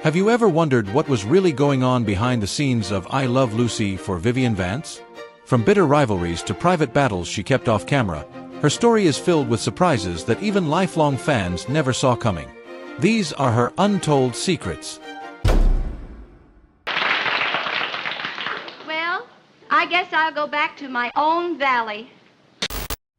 Have you ever wondered what was really going on behind the scenes of I Love Lucy for Vivian Vance? From bitter rivalries to private battles she kept off camera, her story is filled with surprises that even lifelong fans never saw coming. These are her untold secrets. Well, I guess I'll go back to my own valley.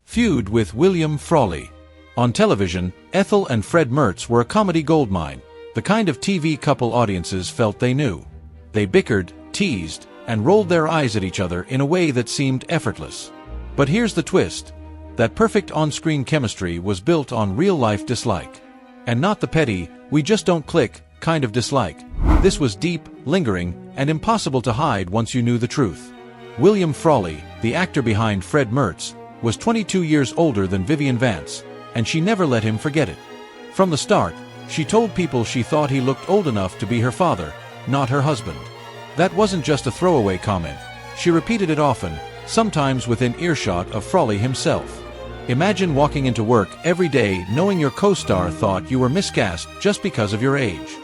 Feud with William Frawley. On television, Ethel and Fred Mertz were a comedy goldmine, the kind of TV couple audiences felt they knew. They bickered, teased, and rolled their eyes at each other in a way that seemed effortless. But here's the twist. That perfect on-screen chemistry was built on real-life dislike. And not the petty, we just don't click, kind of dislike. This was deep, lingering, and impossible to hide once you knew the truth. William Frawley, the actor behind Fred Mertz, was 22 years older than Vivian Vance, and she never let him forget it. From the start, she told people she thought he looked old enough to be her father, not her husband. That wasn't just a throwaway comment. She repeated it often, sometimes within earshot of Frawley himself. Imagine walking into work every day knowing your co-star thought you were miscast just because of your age.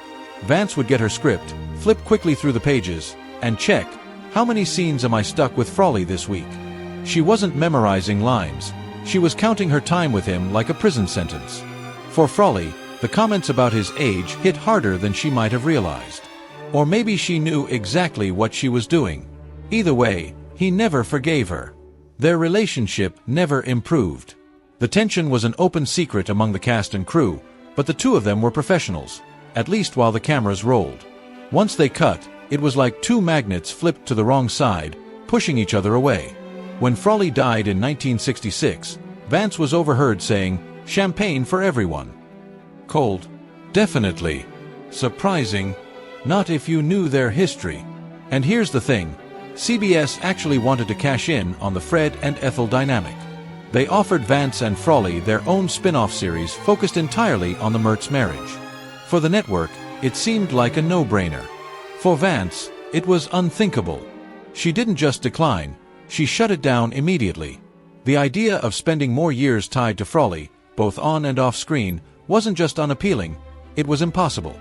Vance would get her script, flip quickly through the pages, and check, how many scenes am I stuck with Frawley this week? She wasn't memorizing lines. She was counting her time with him like a prison sentence. For Frawley, the comments about his age hit harder than she might have realized. Or maybe she knew exactly what she was doing. Either way, he never forgave her. Their relationship never improved. The tension was an open secret among the cast and crew, but the two of them were professionals, at least while the cameras rolled. Once they cut, it was like two magnets flipped to the wrong side, pushing each other away. When Frawley died in 1966, Vance was overheard saying, "Champagne for everyone." Cold? Definitely. Surprising? Not if you knew their history. And here's the thing. CBS actually wanted to cash in on the Fred and Ethel dynamic. They offered Vance and Frawley their own spin-off series focused entirely on the Mertz marriage. For the network, it seemed like a no-brainer. For Vance, it was unthinkable. She didn't just decline, she shut it down immediately. The idea of spending more years tied to Frawley, both on and off screen, wasn't just unappealing, it was impossible.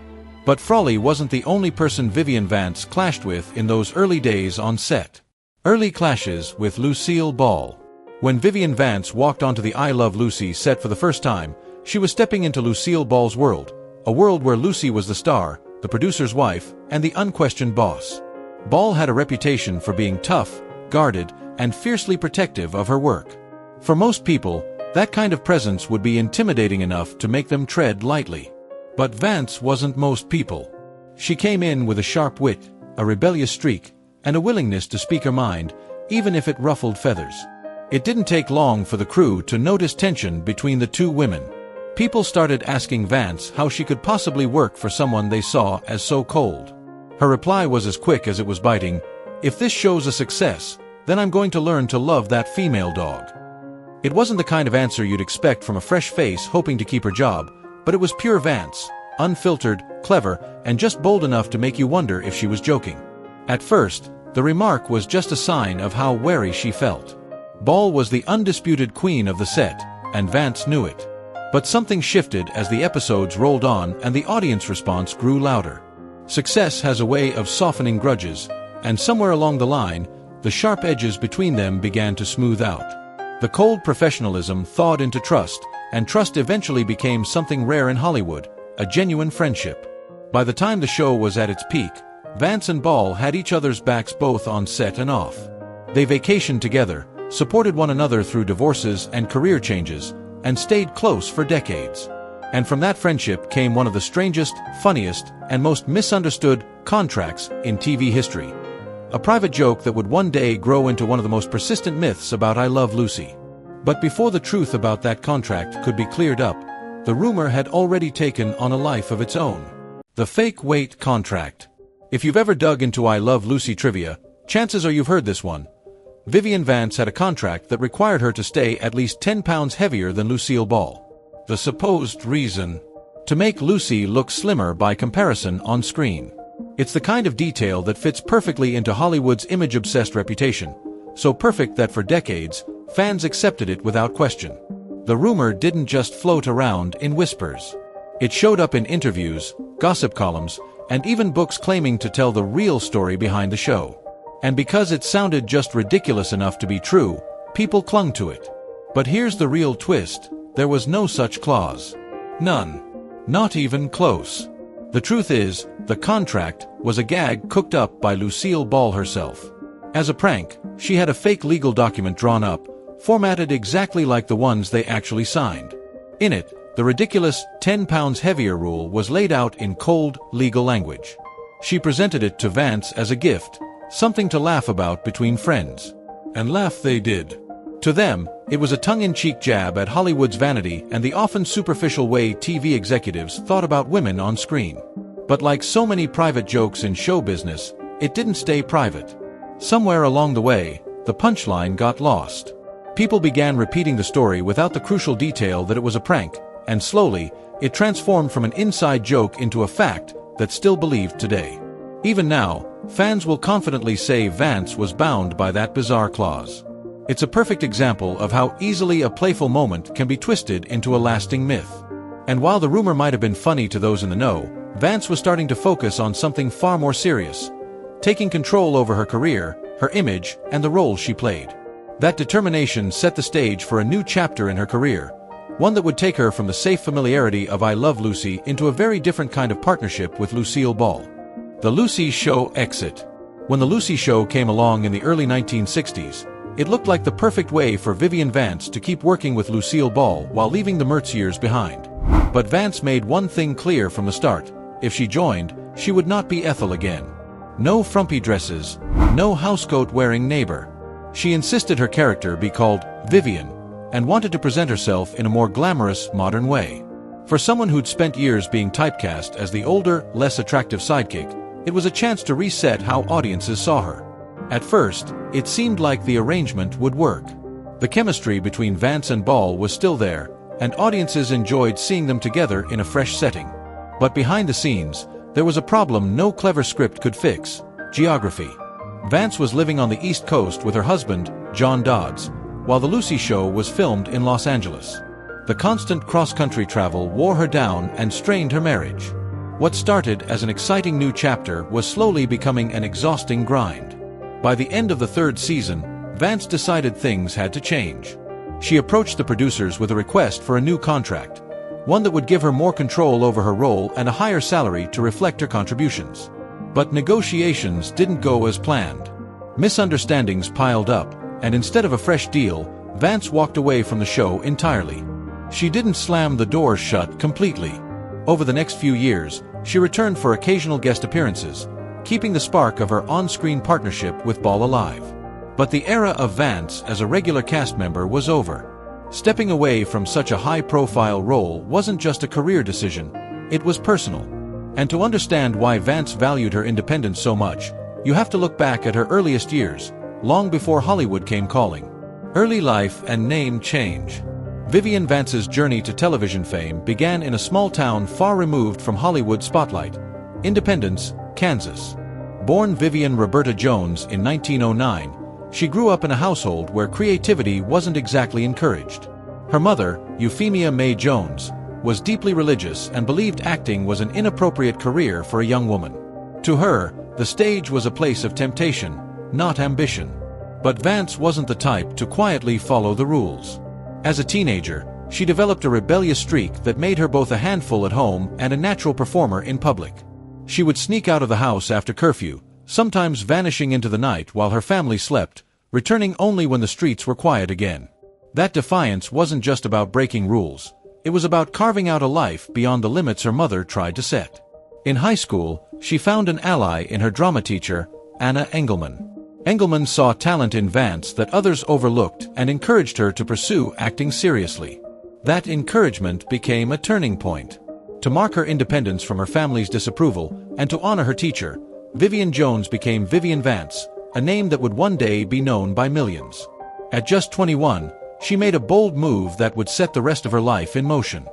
But Frawley wasn't the only person Vivian Vance clashed with in those early days on set. Early clashes with Lucille Ball. When Vivian Vance walked onto the I Love Lucy set for the first time, she was stepping into Lucille Ball's world, a world where Lucy was the star, the producer's wife, and the unquestioned boss. Ball had a reputation for being tough, guarded, and fiercely protective of her work. For most people, that kind of presence would be intimidating enough to make them tread lightly. But Vance wasn't most people. She came in with a sharp wit, a rebellious streak, and a willingness to speak her mind, even if it ruffled feathers. It didn't take long for the crew to notice tension between the two women. People started asking Vance how she could possibly work for someone they saw as so cold. Her reply was as quick as it was biting, "If this show's a success, then I'm going to learn to love that female dog." It wasn't the kind of answer you'd expect from a fresh face hoping to keep her job, but it was pure Vance, unfiltered, clever, and just bold enough to make you wonder if she was joking. At first, the remark was just a sign of how wary she felt. Ball was the undisputed queen of the set, and Vance knew it. But something shifted as the episodes rolled on and the audience response grew louder. Success has a way of softening grudges, and somewhere along the line, the sharp edges between them began to smooth out. The cold professionalism thawed into trust, and trust eventually became something rare in Hollywood, a genuine friendship. By the time the show was at its peak, Vance and Ball had each other's backs both on set and off. They vacationed together, supported one another through divorces and career changes, and stayed close for decades. And from that friendship came one of the strangest, funniest, and most misunderstood contracts in TV history. A private joke that would one day grow into one of the most persistent myths about I Love Lucy. But before the truth about that contract could be cleared up, the rumor had already taken on a life of its own. The fake weight contract. If you've ever dug into I Love Lucy trivia, chances are you've heard this one. Vivian Vance had a contract that required her to stay at least 10 pounds heavier than Lucille Ball. The supposed reason? To make Lucy look slimmer by comparison on screen. It's the kind of detail that fits perfectly into Hollywood's image-obsessed reputation, so perfect that for decades, fans accepted it without question. The rumor didn't just float around in whispers. It showed up in interviews, gossip columns, and even books claiming to tell the real story behind the show. And because it sounded just ridiculous enough to be true, people clung to it. But here's the real twist: there was no such clause. None. Not even close. The truth is, the contract was a gag cooked up by Lucille Ball herself. As a prank, she had a fake legal document drawn up, formatted exactly like the ones they actually signed. In it, the ridiculous 10 pounds heavier rule was laid out in cold, legal language. She presented it to Vance as a gift, something to laugh about between friends. And laugh they did. To them, it was a tongue-in-cheek jab at Hollywood's vanity and the often superficial way TV executives thought about women on screen. But like so many private jokes in show business, it didn't stay private. Somewhere along the way, the punchline got lost. People began repeating the story without the crucial detail that it was a prank, and slowly, it transformed from an inside joke into a fact that's still believed today. Even now, fans will confidently say Vance was bound by that bizarre clause. It's a perfect example of how easily a playful moment can be twisted into a lasting myth. And while the rumor might have been funny to those in the know, Vance was starting to focus on something far more serious, taking control over her career, her image, and the role she played. That determination set the stage for a new chapter in her career, one that would take her from the safe familiarity of I Love Lucy into a very different kind of partnership with Lucille Ball. The Lucy Show exit. When the Lucy Show came along in the early 1960s, it looked like the perfect way for Vivian Vance to keep working with Lucille Ball while leaving the Mertz years behind. But Vance made one thing clear from the start: if she joined, she would not be Ethel again. No frumpy dresses, no housecoat-wearing neighbor. She insisted her character be called Vivian, and wanted to present herself in a more glamorous, modern way. For someone who'd spent years being typecast as the older, less attractive sidekick, it was a chance to reset how audiences saw her. At first, it seemed like the arrangement would work. The chemistry between Vance and Ball was still there, and audiences enjoyed seeing them together in a fresh setting. But behind the scenes, there was a problem no clever script could fix: geography. Vance was living on the East Coast with her husband, John Dodds, while The Lucy Show was filmed in Los Angeles. The constant cross-country travel wore her down and strained her marriage. What started as an exciting new chapter was slowly becoming an exhausting grind. By the end of the third season, Vance decided things had to change. She approached the producers with a request for a new contract, one that would give her more control over her role and a higher salary to reflect her contributions. But negotiations didn't go as planned. Misunderstandings piled up, and instead of a fresh deal, Vance walked away from the show entirely. She didn't slam the doors shut completely. Over the next few years, she returned for occasional guest appearances, keeping the spark of her on-screen partnership with Ball alive. But the era of Vance as a regular cast member was over. Stepping away from such a high-profile role wasn't just a career decision, it was personal. And to understand why Vance valued her independence so much, you have to look back at her earliest years, long before Hollywood came calling. Early life and name change. Vivian Vance's journey to television fame began in a small town far removed from Hollywood spotlight, Independence, Kansas. Born Vivian Roberta Jones in 1909, she grew up in a household where creativity wasn't exactly encouraged. Her mother, Euphemia Mae Jones, was deeply religious and believed acting was an inappropriate career for a young woman. To her, the stage was a place of temptation, not ambition. But Vance wasn't the type to quietly follow the rules. As a teenager, she developed a rebellious streak that made her both a handful at home and a natural performer in public. She would sneak out of the house after curfew, sometimes vanishing into the night while her family slept, returning only when the streets were quiet again. That defiance wasn't just about breaking rules. It was about carving out a life beyond the limits her mother tried to set. In high school, she found an ally in her drama teacher, Anna Engelman. Engelman saw talent in Vance that others overlooked and encouraged her to pursue acting seriously. That encouragement became a turning point. To mark her independence from her family's disapproval and to honor her teacher, Vivian Jones became Vivian Vance, a name that would one day be known by millions. At just 21, she made a bold move that would set the rest of her life in motion.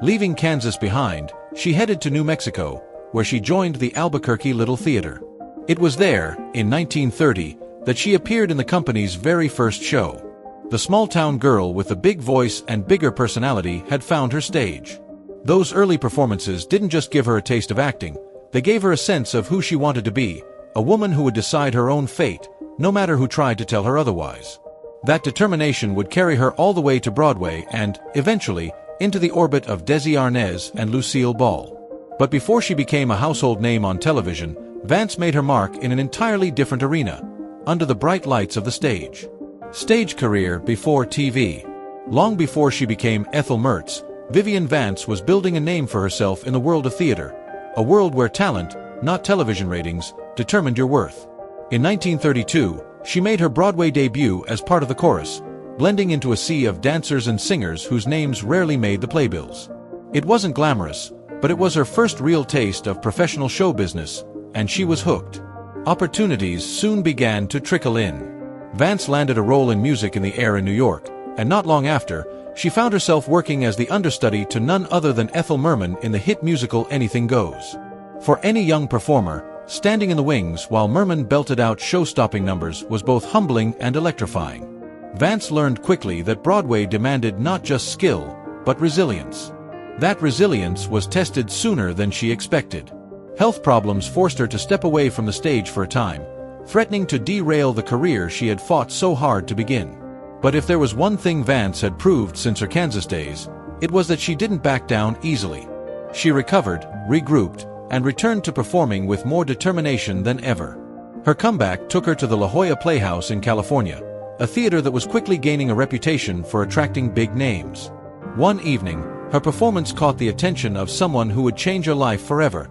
Leaving Kansas behind, she headed to New Mexico, where she joined the Albuquerque Little Theater. It was there, in 1930, that she appeared in the company's very first show. The small-town girl with the big voice and bigger personality had found her stage. Those early performances didn't just give her a taste of acting, They gave her a sense of who she wanted to be, a woman who would decide her own fate, no matter who tried to tell her otherwise. That determination would carry her all the way to Broadway and, eventually, into the orbit of Desi Arnaz and Lucille Ball. But before she became a household name on television, Vance made her mark in an entirely different arena, under the bright lights of the stage. Stage career before TV. Long before she became Ethel Mertz, Vivian Vance was building a name for herself in the world of theater, a world where talent, not television ratings, determined your worth. In 1932, she made her Broadway debut as part of the chorus, blending into a sea of dancers and singers whose names rarely made the playbills. It wasn't glamorous, but it was her first real taste of professional show business, and she was hooked. Opportunities soon began to trickle in. Vance landed a role in Music in the Air in New York, and not long after, she found herself working as the understudy to none other than Ethel Merman in the hit musical Anything Goes. For any young performer, standing in the wings while Merman belted out show-stopping numbers was both humbling and electrifying. Vance learned quickly that Broadway demanded not just skill, but resilience. That resilience was tested sooner than she expected. Health problems forced her to step away from the stage for a time, threatening to derail the career she had fought so hard to begin. But if there was one thing Vance had proved since her Kansas days, it was that she didn't back down easily. She recovered, regrouped, and returned to performing with more determination than ever. Her comeback took her to the La Jolla Playhouse in California, a theater that was quickly gaining a reputation for attracting big names. One evening, her performance caught the attention of someone who would change her life forever,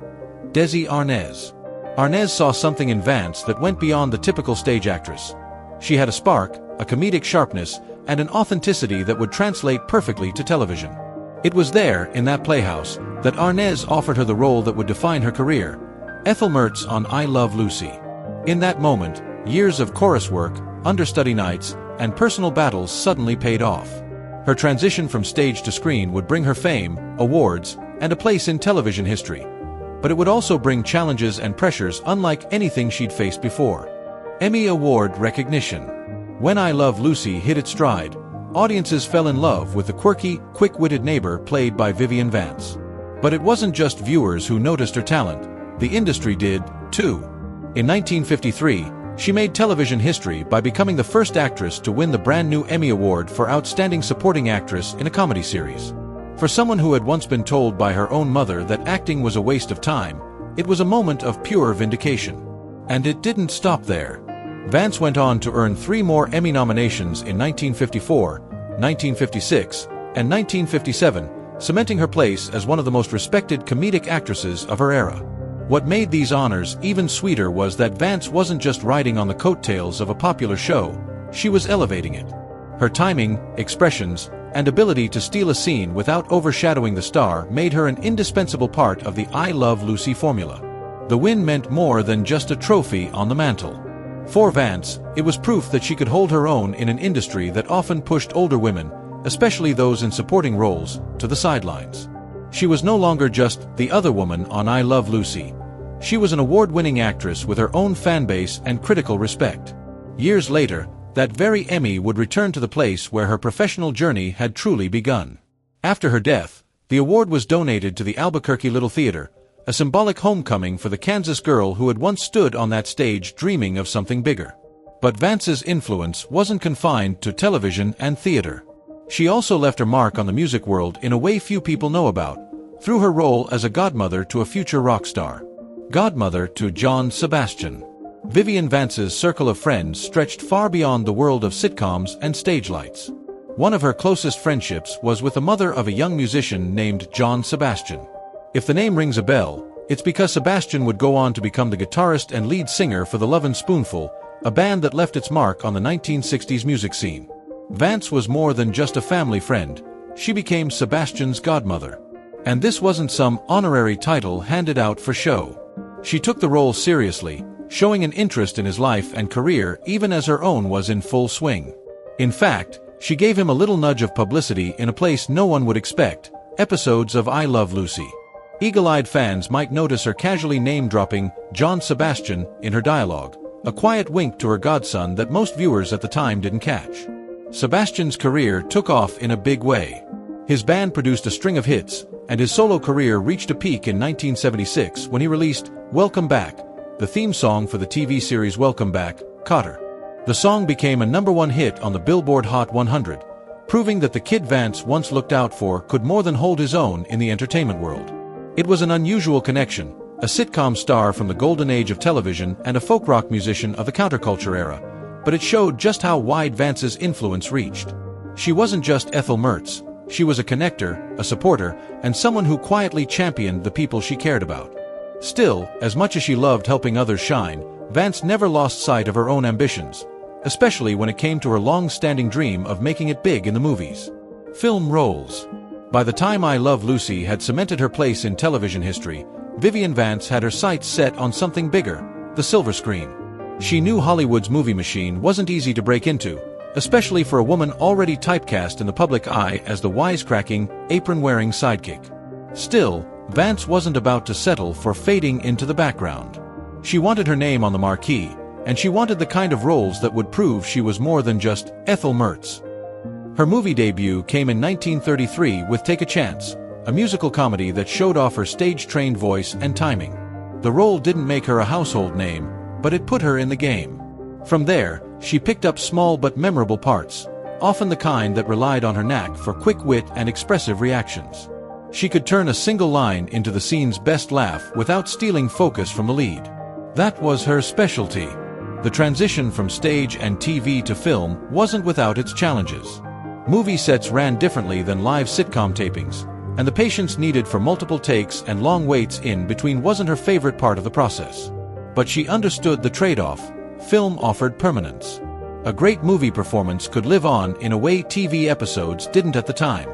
Desi Arnaz. Arnaz saw something in Vance that went beyond the typical stage actress. She had a spark, a comedic sharpness, and an authenticity that would translate perfectly to television. It was there, in that playhouse, that Arnaz offered her the role that would define her career, Ethel Mertz on I Love Lucy. In that moment, years of chorus work, understudy nights, and personal battles suddenly paid off. Her transition from stage to screen would bring her fame, awards, and a place in television history. But it would also bring challenges and pressures unlike anything she'd faced before. Emmy Award recognition. When I Love Lucy hit its stride, audiences fell in love with the quirky, quick-witted neighbor played by Vivian Vance. But it wasn't just viewers who noticed her talent, the industry did, too. In 1953, she made television history by becoming the first actress to win the brand new Emmy Award for Outstanding Supporting Actress in a Comedy Series. For someone who had once been told by her own mother that acting was a waste of time, it was a moment of pure vindication. And it didn't stop there. Vance went on to earn 3 more Emmy nominations in 1954, 1956, and 1957, cementing her place as one of the most respected comedic actresses of her era. What made these honors even sweeter was that Vance wasn't just riding on the coattails of a popular show, she was elevating it. Her timing, expressions, and ability to steal a scene without overshadowing the star made her an indispensable part of the I Love Lucy formula. The win meant more than just a trophy on the mantle. For Vance, it was proof that she could hold her own in an industry that often pushed older women, especially those in supporting roles, to the sidelines. She was no longer just the other woman on I Love Lucy. She was an award-winning actress with her own fanbase and critical respect. Years later, that very Emmy would return to the place where her professional journey had truly begun. After her death, the award was donated to the Albuquerque Little Theater, a symbolic homecoming for the Kansas girl who had once stood on that stage dreaming of something bigger. But Vance's influence wasn't confined to television and theater. She also left her mark on the music world in a way few people know about, through her role as a godmother to a future rock star. Godmother to John Sebastian. Vivian Vance's circle of friends stretched far beyond the world of sitcoms and stage lights. One of her closest friendships was with the mother of a young musician named John Sebastian. If the name rings a bell, it's because Sebastian would go on to become the guitarist and lead singer for the Lovin' Spoonful, a band that left its mark on the 1960s music scene. Vance was more than just a family friend, she became Sebastian's godmother. And this wasn't some honorary title handed out for show. She took the role seriously, showing an interest in his life and career even as her own was in full swing. In fact, she gave him a little nudge of publicity in a place no one would expect, episodes of I Love Lucy. Eagle-eyed fans might notice her casually name-dropping John Sebastian in her dialogue, a quiet wink to her godson that most viewers at the time didn't catch. Sebastian's career took off in a big way. His band produced a string of hits, and his solo career reached a peak in 1976 when he released Welcome Back, the theme song for the TV series Welcome Back, Kotter. The song became a #1 hit on the Billboard Hot 100, proving that the kid Vance once looked out for could more than hold his own in the entertainment world. It was an unusual connection, a sitcom star from the golden age of television and a folk rock musician of the counterculture era, but it showed just how wide Vance's influence reached. She wasn't just Ethel Mertz, she was a connector, a supporter, and someone who quietly championed the people she cared about. Still, as much as she loved helping others shine, Vance never lost sight of her own ambitions, especially when it came to her long-standing dream of making it big in the movies. Film roles. By the time I Love Lucy had cemented her place in television history, Vivian Vance had her sights set on something bigger, the silver screen. She knew Hollywood's movie machine wasn't easy to break into, especially for a woman already typecast in the public eye as the wisecracking, apron-wearing sidekick. Still, Vance wasn't about to settle for fading into the background. She wanted her name on the marquee, and she wanted the kind of roles that would prove she was more than just Ethel Mertz. Her movie debut came in 1933 with Take a Chance, a musical comedy that showed off her stage-trained voice and timing. The role didn't make her a household name, but it put her in the game. From there, she picked up small but memorable parts, often the kind that relied on her knack for quick wit and expressive reactions. She could turn a single line into the scene's best laugh without stealing focus from the lead. That was her specialty. The transition from stage and TV to film wasn't without its challenges. Movie sets ran differently than live sitcom tapings, and the patience needed for multiple takes and long waits in between wasn't her favorite part of the process. But she understood the trade-off. Film offered permanence. A great movie performance could live on in a way TV episodes didn't at the time.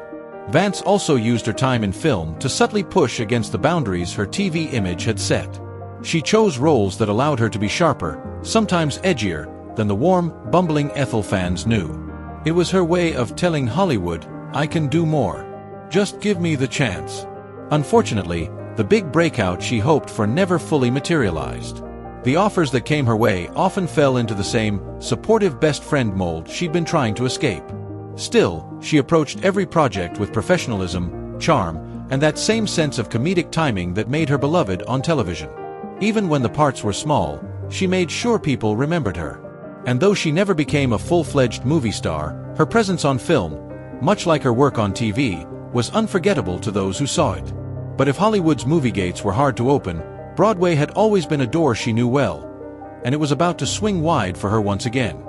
Vance also used her time in film to subtly push against the boundaries her TV image had set. She chose roles that allowed her to be sharper, sometimes edgier, than the warm, bumbling Ethel fans knew. It was her way of telling Hollywood, I can do more. Just give me the chance. Unfortunately, the big breakout she hoped for never fully materialized. The offers that came her way often fell into the same supportive best friend mold she'd been trying to escape. Still, she approached every project with professionalism, charm, and that same sense of comedic timing that made her beloved on television. Even when the parts were small, she made sure people remembered her. And though she never became a full-fledged movie star, her presence on film, much like her work on TV, was unforgettable to those who saw it. But if Hollywood's movie gates were hard to open, Broadway had always been a door she knew well, and it was about to swing wide for her once again.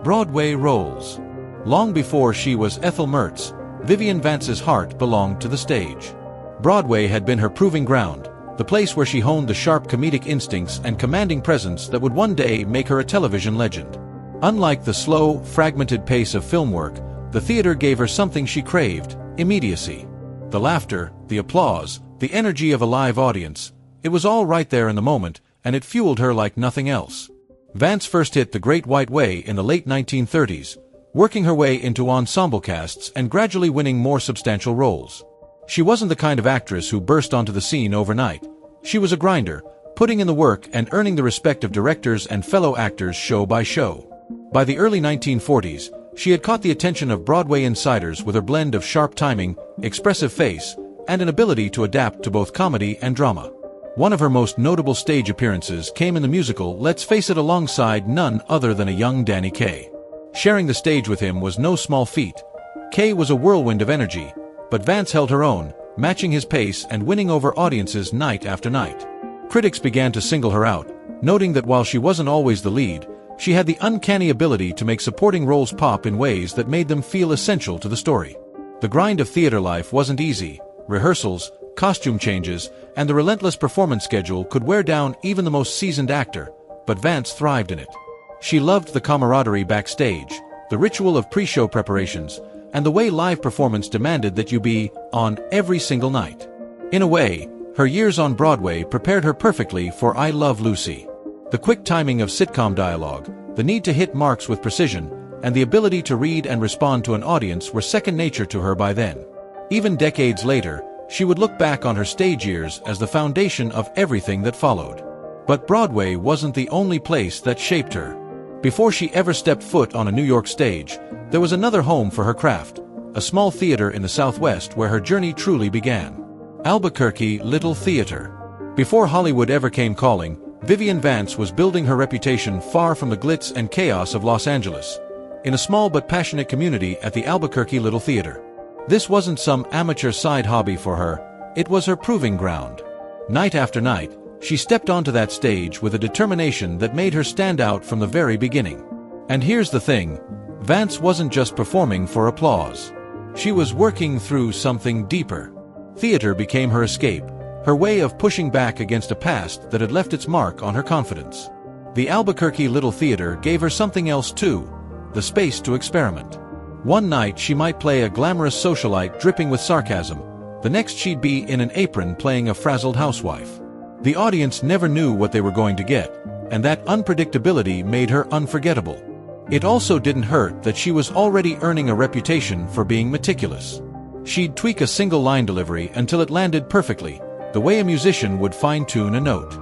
Broadway roles. Long before she was Ethel Mertz, Vivian Vance's heart belonged to the stage. Broadway had been her proving ground, the place where she honed the sharp comedic instincts and commanding presence that would one day make her a television legend. Unlike the slow, fragmented pace of film work, the theater gave her something she craved: immediacy. The laughter, the applause, the energy of a live audience. It was all right there in the moment, and it fueled her like nothing else. Vance first hit the Great White Way in the late 1930s, working her way into ensemble casts and gradually winning more substantial roles. She wasn't the kind of actress who burst onto the scene overnight. She was a grinder, putting in the work and earning the respect of directors and fellow actors show by show. By the early 1940s, she had caught the attention of Broadway insiders with her blend of sharp timing, expressive face, and an ability to adapt to both comedy and drama. One of her most notable stage appearances came in the musical Let's Face It alongside none other than a young Danny Kaye. Sharing the stage with him was no small feat. Kaye was a whirlwind of energy, but Vance held her own, matching his pace and winning over audiences night after night. Critics began to single her out, noting that while she wasn't always the lead, she had the uncanny ability to make supporting roles pop in ways that made them feel essential to the story. The grind of theater life wasn't easy. Rehearsals, costume changes, and the relentless performance schedule could wear down even the most seasoned actor, but Vance thrived in it. She loved the camaraderie backstage, the ritual of pre-show preparations, and the way live performance demanded that you be on every single night. In a way, her years on Broadway prepared her perfectly for I Love Lucy. The quick timing of sitcom dialogue, the need to hit marks with precision, and the ability to read and respond to an audience were second nature to her by then. Even decades later, she would look back on her stage years as the foundation of everything that followed. But Broadway wasn't the only place that shaped her. Before she ever stepped foot on a New York stage, there was another home for her craft, a small theater in the Southwest where her journey truly began. Albuquerque Little Theater. Before Hollywood ever came calling, Vivian Vance was building her reputation far from the glitz and chaos of Los Angeles, in a small but passionate community at the Albuquerque Little Theater. This wasn't some amateur side hobby for her, it was her proving ground. Night after night, she stepped onto that stage with a determination that made her stand out from the very beginning. And here's the thing, Vance wasn't just performing for applause. She was working through something deeper. Theater became her escape, her way of pushing back against a past that had left its mark on her confidence. The Albuquerque Little Theater gave her something else too, the space to experiment. One night she might play a glamorous socialite dripping with sarcasm, the next she'd be in an apron playing a frazzled housewife. The audience never knew what they were going to get, and that unpredictability made her unforgettable. It also didn't hurt that she was already earning a reputation for being meticulous. She'd tweak a single line delivery until it landed perfectly, the way a musician would fine-tune a note.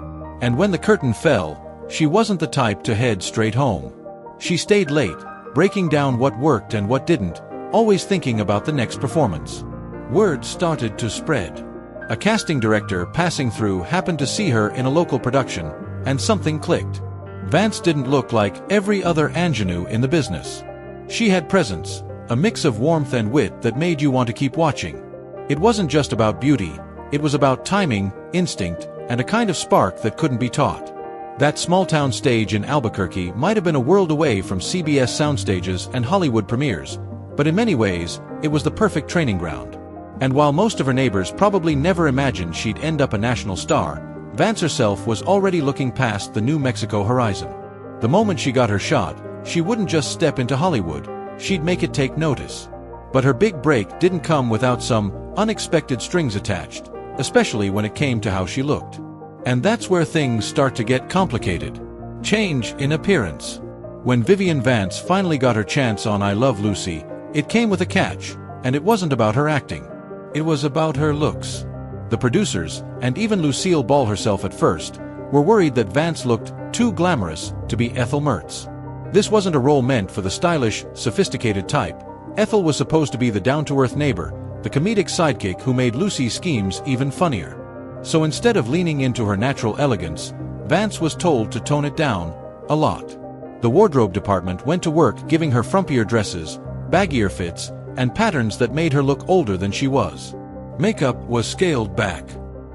And when the curtain fell, she wasn't the type to head straight home. She stayed late, breaking down what worked and what didn't, always thinking about the next performance. Word started to spread. A casting director passing through happened to see her in a local production, and something clicked. Vance didn't look like every other ingenue in the business. She had presence, a mix of warmth and wit that made you want to keep watching. It wasn't just about beauty, it was about timing, instinct, and a kind of spark that couldn't be taught. That small-town stage in Albuquerque might have been a world away from CBS soundstages and Hollywood premieres, but in many ways, it was the perfect training ground. And while most of her neighbors probably never imagined she'd end up a national star, Vance herself was already looking past the New Mexico horizon. The moment she got her shot, she wouldn't just step into Hollywood, she'd make it take notice. But her big break didn't come without some unexpected strings attached, especially when it came to how she looked. And that's where things start to get complicated. Change in appearance. When Vivian Vance finally got her chance on I Love Lucy, it came with a catch, and it wasn't about her acting. It was about her looks. The producers, and even Lucille Ball herself at first, were worried that Vance looked too glamorous to be Ethel Mertz. This wasn't a role meant for the stylish, sophisticated type. Ethel was supposed to be the down-to-earth neighbor, the comedic sidekick who made Lucy's schemes even funnier. So instead of leaning into her natural elegance, Vance was told to tone it down a lot. The wardrobe department went to work giving her frumpier dresses, baggier fits, and patterns that made her look older than she was. Makeup was scaled back.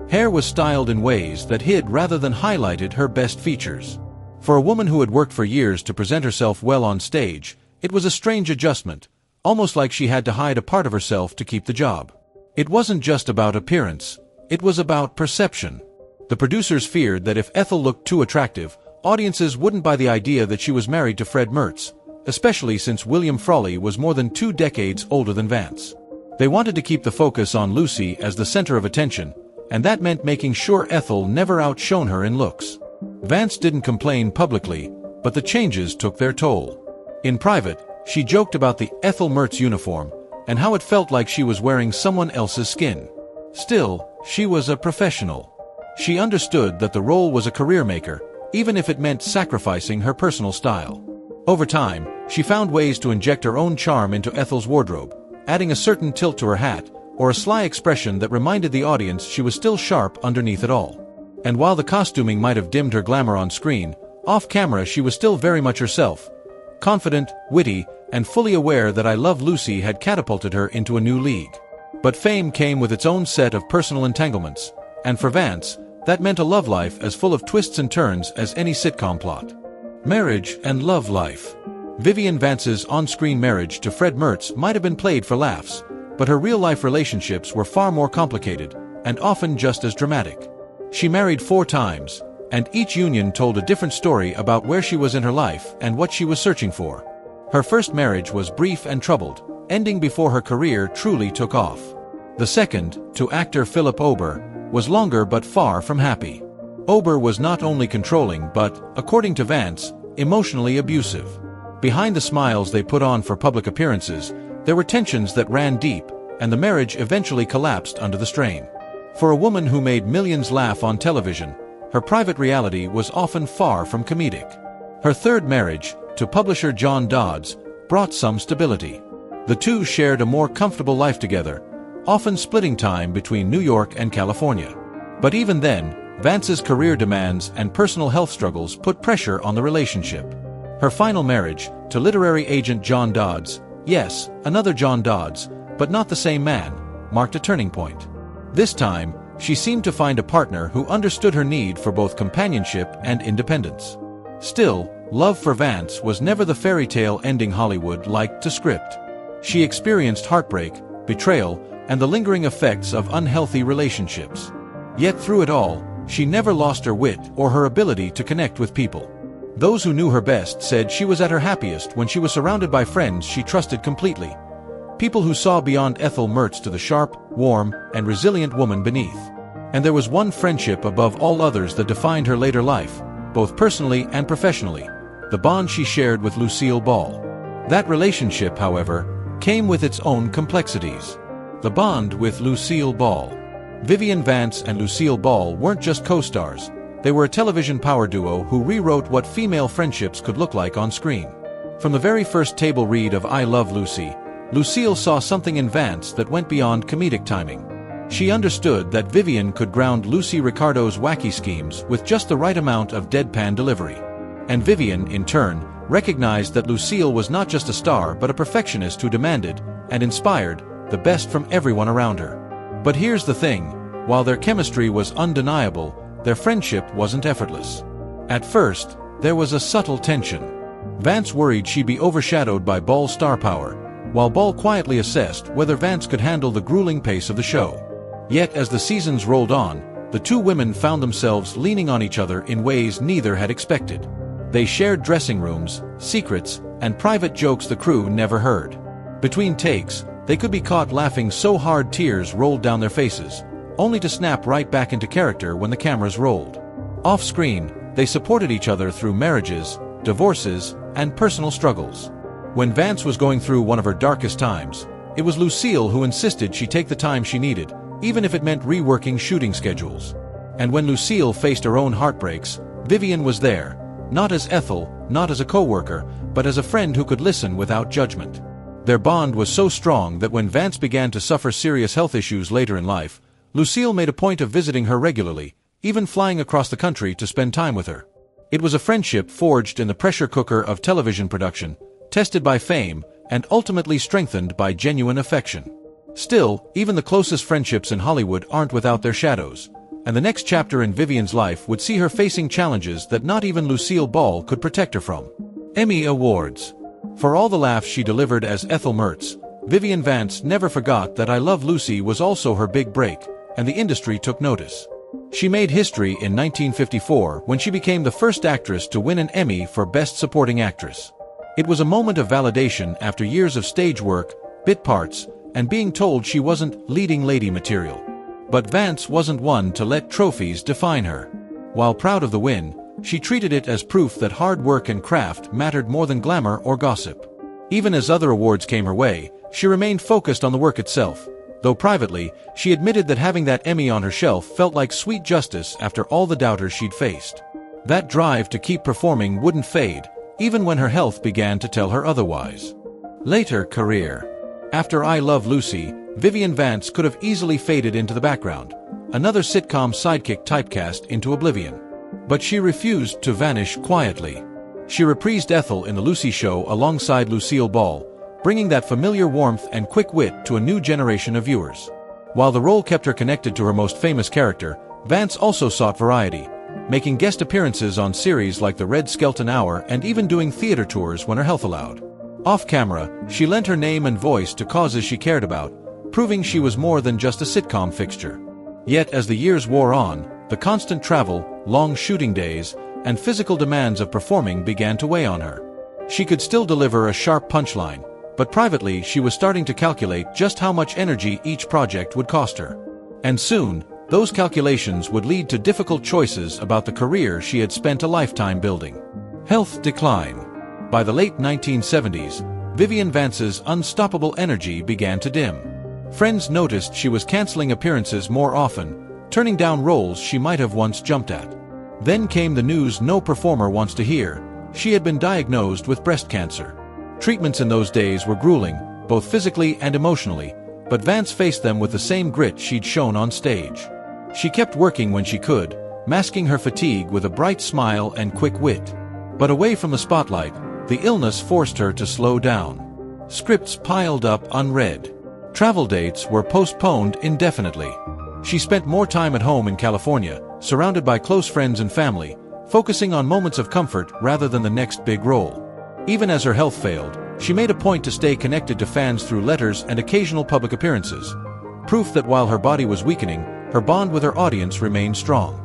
Hair was styled in ways that hid rather than highlighted her best features. For a woman who had worked for years to present herself well on stage, it was a strange adjustment, almost like she had to hide a part of herself to keep the job. It wasn't just about appearance, it was about perception. The producers feared that if Ethel looked too attractive, audiences wouldn't buy the idea that she was married to Fred Mertz, especially since William Frawley was more than 2 decades older than Vance. They wanted to keep the focus on Lucy as the center of attention, and that meant making sure Ethel never outshone her in looks. Vance didn't complain publicly, but the changes took their toll. In private, she joked about the Ethel Mertz uniform, and how it felt like she was wearing someone else's skin. Still, she was a professional. She understood that the role was a career maker, even if it meant sacrificing her personal style. Over time, she found ways to inject her own charm into Ethel's wardrobe, adding a certain tilt to her hat, or a sly expression that reminded the audience she was still sharp underneath it all. And while the costuming might have dimmed her glamour on screen, off-camera she was still very much herself, confident, witty, and fully aware that I Love Lucy had catapulted her into a new league. But fame came with its own set of personal entanglements, and for Vance, that meant a love life as full of twists and turns as any sitcom plot. Marriage and love life. Vivian Vance's on-screen marriage to Fred Mertz might have been played for laughs, but her real-life relationships were far more complicated, and often just as dramatic. She married 4 times, and each union told a different story about where she was in her life and what she was searching for. Her first marriage was brief and troubled, ending before her career truly took off. The second, to actor Philip Ober, was longer but far from happy. Ober was not only controlling but, according to Vance, emotionally abusive. Behind the smiles they put on for public appearances, there were tensions that ran deep, and the marriage eventually collapsed under the strain. For a woman who made millions laugh on television, her private reality was often far from comedic. Her third marriage, to publisher John Dodds, brought some stability. The two shared a more comfortable life together, often splitting time between New York and California. But even then, Vance's career demands and personal health struggles put pressure on the relationship. Her final marriage, to literary agent John Dodds, yes, another John Dodds, but not the same man, marked a turning point. This time, she seemed to find a partner who understood her need for both companionship and independence. Still, love for Vance was never the fairy tale ending Hollywood liked to script. She experienced heartbreak, betrayal, and the lingering effects of unhealthy relationships. Yet through it all, she never lost her wit or her ability to connect with people. Those who knew her best said she was at her happiest when she was surrounded by friends she trusted completely. People who saw beyond Ethel Mertz to the sharp, warm, and resilient woman beneath. And there was one friendship above all others that defined her later life, both personally and professionally: the bond she shared with Lucille Ball. That relationship, however, came with its own complexities. The bond with Lucille Ball. Vivian Vance and Lucille Ball weren't just co-stars. They were a television power duo who rewrote what female friendships could look like on screen. From the very first table read of I Love Lucy, Lucille saw something in Vance that went beyond comedic timing. She understood that Vivian could ground Lucy Ricardo's wacky schemes with just the right amount of deadpan delivery. And Vivian, in turn, recognized that Lucille was not just a star but a perfectionist who demanded, and inspired, the best from everyone around her. But here's the thing: while their chemistry was undeniable, their friendship wasn't effortless. At first, there was a subtle tension. Vance worried she'd be overshadowed by Ball's star power, while Ball quietly assessed whether Vance could handle the grueling pace of the show. Yet as the seasons rolled on, the two women found themselves leaning on each other in ways neither had expected. They shared dressing rooms, secrets, and private jokes the crew never heard. Between takes, they could be caught laughing so hard tears rolled down their faces, only to snap right back into character when the cameras rolled. Off-screen, they supported each other through marriages, divorces, and personal struggles. When Vance was going through one of her darkest times, it was Lucille who insisted she take the time she needed, even if it meant reworking shooting schedules. And when Lucille faced her own heartbreaks, Vivian was there, not as Ethel, not as a co-worker, but as a friend who could listen without judgment. Their bond was so strong that when Vance began to suffer serious health issues later in life, Lucille made a point of visiting her regularly, even flying across the country to spend time with her. It was a friendship forged in the pressure cooker of television production, tested by fame, and ultimately strengthened by genuine affection. Still, even the closest friendships in Hollywood aren't without their shadows, and the next chapter in Vivian's life would see her facing challenges that not even Lucille Ball could protect her from. Emmy Awards. For all the laughs she delivered as Ethel Mertz, Vivian Vance never forgot that I Love Lucy was also her big break, and the industry took notice. She made history in 1954 when she became the first actress to win an Emmy for Best Supporting Actress. It was a moment of validation after years of stage work, bit parts, and being told she wasn't leading lady material. But Vance wasn't one to let trophies define her. While proud of the win, she treated it as proof that hard work and craft mattered more than glamour or gossip. Even as other awards came her way, she remained focused on the work itself, though privately, she admitted that having that Emmy on her shelf felt like sweet justice after all the doubters she'd faced. That drive to keep performing wouldn't fade, even when her health began to tell her otherwise. Later career. After I Love Lucy, Vivian Vance could have easily faded into the background, another sitcom sidekick typecast into oblivion. But she refused to vanish quietly. She reprised Ethel in The Lucy Show alongside Lucille Ball, bringing that familiar warmth and quick wit to a new generation of viewers. While the role kept her connected to her most famous character, Vance also sought variety, making guest appearances on series like The Red Skelton Hour and even doing theater tours when her health allowed. Off-camera, she lent her name and voice to causes she cared about, proving she was more than just a sitcom fixture. Yet as the years wore on, the constant travel, long shooting days, and physical demands of performing began to weigh on her. She could still deliver a sharp punchline, but privately she was starting to calculate just how much energy each project would cost her. And soon, those calculations would lead to difficult choices about the career she had spent a lifetime building. Health decline. By the late 1970s, Vivian Vance's unstoppable energy began to dim. Friends noticed she was canceling appearances more often, turning down roles she might have once jumped at. Then came the news no performer wants to hear: she had been diagnosed with breast cancer. Treatments in those days were grueling, both physically and emotionally, but Vance faced them with the same grit she'd shown on stage. She kept working when she could, masking her fatigue with a bright smile and quick wit. But away from the spotlight, the illness forced her to slow down. Scripts piled up unread. Travel dates were postponed indefinitely. She spent more time at home in California, surrounded by close friends and family, focusing on moments of comfort rather than the next big role. Even as her health failed, she made a point to stay connected to fans through letters and occasional public appearances. Proof that while her body was weakening, her bond with her audience remained strong.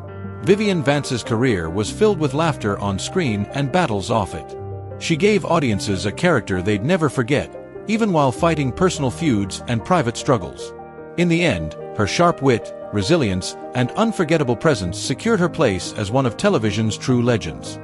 Vivian Vance's career was filled with laughter on screen and battles off it. She gave audiences a character they'd never forget, even while fighting personal feuds and private struggles. In the end, her sharp wit, resilience, and unforgettable presence secured her place as one of television's true legends.